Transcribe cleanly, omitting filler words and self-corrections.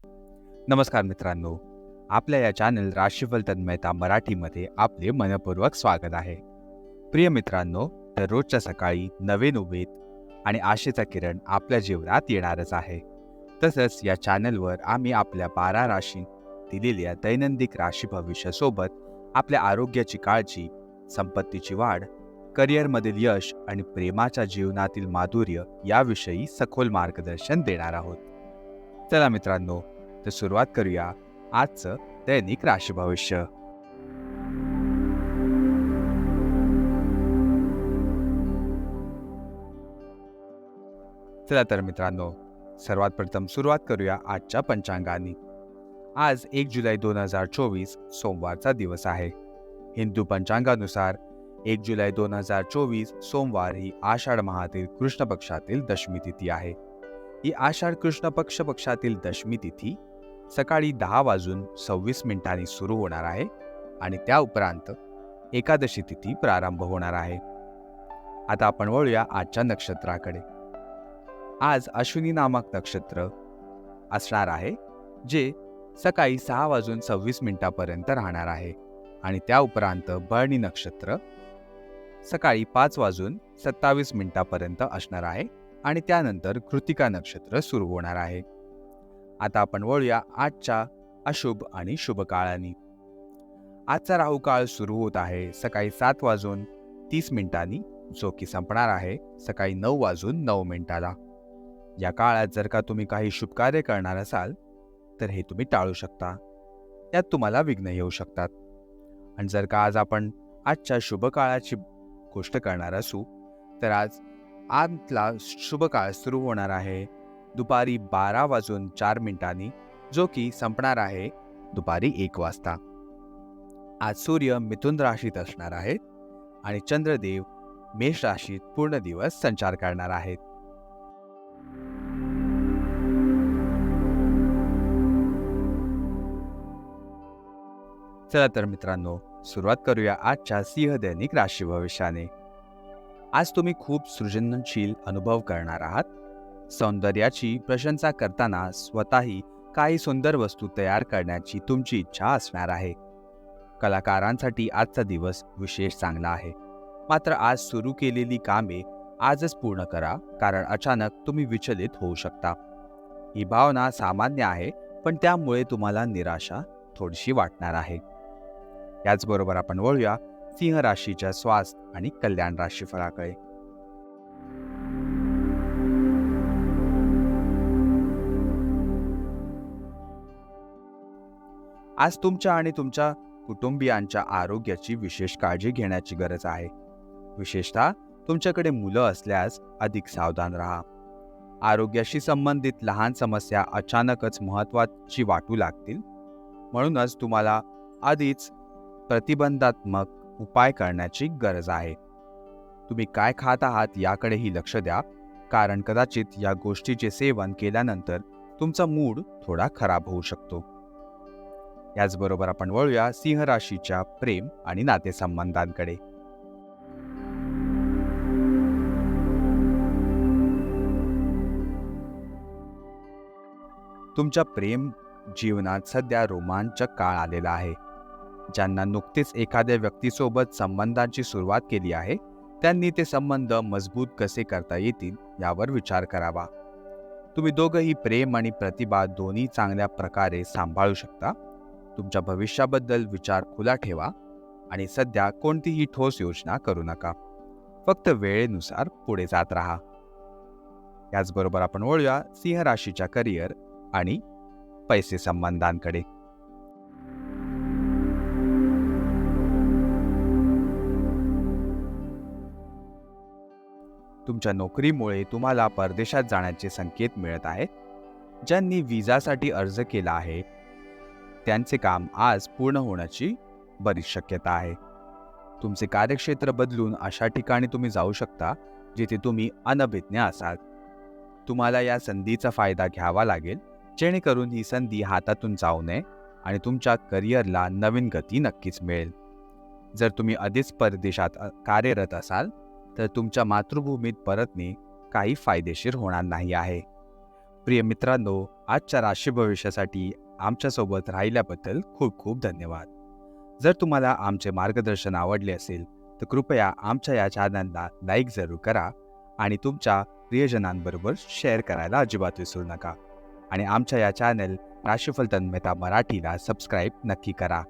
नमस्कार मित्रांनो, आपल्या या चॅनल राशीफल तन्मयता मराठीमध्ये आपले मनपूर्वक स्वागत आहे. प्रिय मित्रांनो, दररोजच्या सकाळी नवीन उमेद आणि आशेचा किरण आपल्या जीवनात येणारच आहे. तसंच या चॅनलवर आम्ही आपल्या 12 राशी दिलेल्या दैनंदिन राशी भविष्यासोबत आपल्या आरोग्याची काळजी, संपत्तीची वाढ, करिअरमधील यश आणि प्रेमाच्या जीवनातील माधुर्य याविषयी सखोल मार्गदर्शन देणार आहोत. चला मित्रांनो, तर सुरुवात करूया आजचं दैनिक राशी भविष्य. चला तर मित्रांनो, सर्वात प्रथम सुरुवात करूया आजच्या पंचांगाने. आज 1 जुलै 2024 सोमवारचा दिवस आहे. हिंदू पंचांगानुसार 1 जुलै 2024 सोमवार ही आषाढ माहातील कृष्ण पक्षातील दशमी तिथी आहे. ही आषाढ कृष्ण पक्षातील दशमी तिथी सकाळी 10:26 सुरू होणार आहे आणि त्या उपरांत एकादशी तिथी प्रारंभ होणार आहे. आता आपण वळूया आजच्या नक्षत्राकडे. आज अश्विनी नामक नक्षत्र असणार आहे, जे सकाळी 6:26 पर्यंत राहणार आहे आणि त्या उपरांत भरणी नक्षत्र सकाळी 5:27 पर्यंत असणार आहे आणि त्यानंतर कृतिका नक्षत्र सुरू होणार आहे. आता आपण वळूया आजच्या अशुभ आणि शुभ काळांनी. आजचा राहू काळ सुरू होत आहे सकाळी 7:30 जो की संपणार आहे सकाळी 9:09. या काळात जर का तुम्ही काही शुभ कार्य करणार असाल तर हे तुम्ही टाळू शकता. यात तुम्हाला विघ्न येऊ शकतात. आणि जर का आज आपण आजच्या शुभ काळाची गोष्ट करणार असू तर आजला शुभ काळ सुरू होणार आहे दुपारी 12:04 जो की संपणार आहे दुपारी 1 वाजता. आज सूर्य मिथुन राशीत असणार आहेत आणि चंद्रदेव मेष राशीत पूर्ण दिवस संचार करणार आहेत. चला तर मित्रांनो, सुरुवात करूया आजच्या सिंह दैनिक राशी भविष्याने. आज तुम्ही खूप सृजनशील अनुभव करणार आहात. सौंदर्याची प्रशंसा करताना स्वतःही काही सुंदर वस्तू तयार करण्याची तुमची इच्छा असणार आहे. कलाकारांसाठी आजचा दिवस विशेष चांगला आहे. मात्र आज सुरू केलेली कामे आजच पूर्ण करा, कारण अचानक तुम्ही विचलित होऊ शकता. ही भावना सामान्य आहे, पण त्यामुळे तुम्हाला निराशा थोडीशी वाटणार आहे. याचबरोबर आपण वळूया सिंह राशीच्या स्वास्थ्य आणि कल्याण राशीफळाकडे. आज तुमच्या आणि तुमच्या कुटुंबियांच्या आरोग्याची विशेष काळजी घेण्याची गरज आहे. विशेषतः तुमच्याकडे मुलं असल्यास अधिक सावधान राहा. आरोग्याशी संबंधित लहान समस्या अचानकच महत्त्वाची वाटू लागतील, म्हणूनच तुम्हाला आधीच प्रतिबंधात्मक उपाय करण्याची गरज आहे. तुम्ही काय खात आहात याकडेही लक्ष द्या, कारण कदाचित या गोष्टीचे सेवन केल्यानंतर तुमचा मूड थोडा खराब होऊ शकतो. याचबरोबर आपण वळूया सिंह राशीच्या प्रेम आणि नातेसंबंधांकडे. तुमच्या प्रेम जीवनात सध्या रोमांचक काळ आलेला आहे. ज्यांना नुकतेच एखाद्या व्यक्तीसोबत संबंधांची सुरुवात केली आहे, त्यांनी ते संबंध मजबूत कसे करता येतील यावर विचार करावा. तुम्ही दोघंही प्रेम आणि प्रतिभा दोन्ही चांगल्या प्रकारे सांभाळू शकता. तुमच्या भविष्याबद्दल विचार खुला ठेवा आणि सध्या कोणतीही ठोस योजना करू नका. फक्त वेळेनुसार पुढे जात राहा. याचबरोबर आपण वळूया सिंह राशीच्या करिअर आणि पैसे संबंधांकडे. तुमच्या नोकरीमुळे तुम्हाला परदेशात जाण्याचे संकेत मिळत आहेत. ज्यांनी व्हिसासाठी अर्ज केला आहे त्यांचे काम आज पूर्ण होण्याची बरीच शक्यता आहे. तुमचे कार्यक्षेत्र बदलून अशा ठिकाणी तुम्ही जाऊ शकता जिथे तुम्ही अनभिज्ञ असाल. तुम्हाला या संधीचा फायदा घ्यावा लागेल, जेणेकरून ही संधी हातातून जाऊ नये आणि तुमच्या करिअरला नवीन गती नक्कीच मिळेल. जर तुम्ही आधीच परदेशात कार्यरत असाल तर तुमच्या मातृभूमीत परतणे काही फायदेशीर होणार नाही आहे. प्रिय मित्रांनो, आजच्या राशी भविष्यासाठी आमच्यासोबत राहिल्याबद्दल खूप खूप धन्यवाद. जर तुम्हाला आमचे मार्गदर्शन आवडले असेल तर कृपया आमच्या या चॅनलला लाईक जरूर करा आणि तुमच्या प्रियजनांबरोबर शेअर करायला अजिबात विसरू नका. आणि आमच्या या चॅनल राशीफल तन्मयता मराठीला सबस्क्राईब नक्की करा.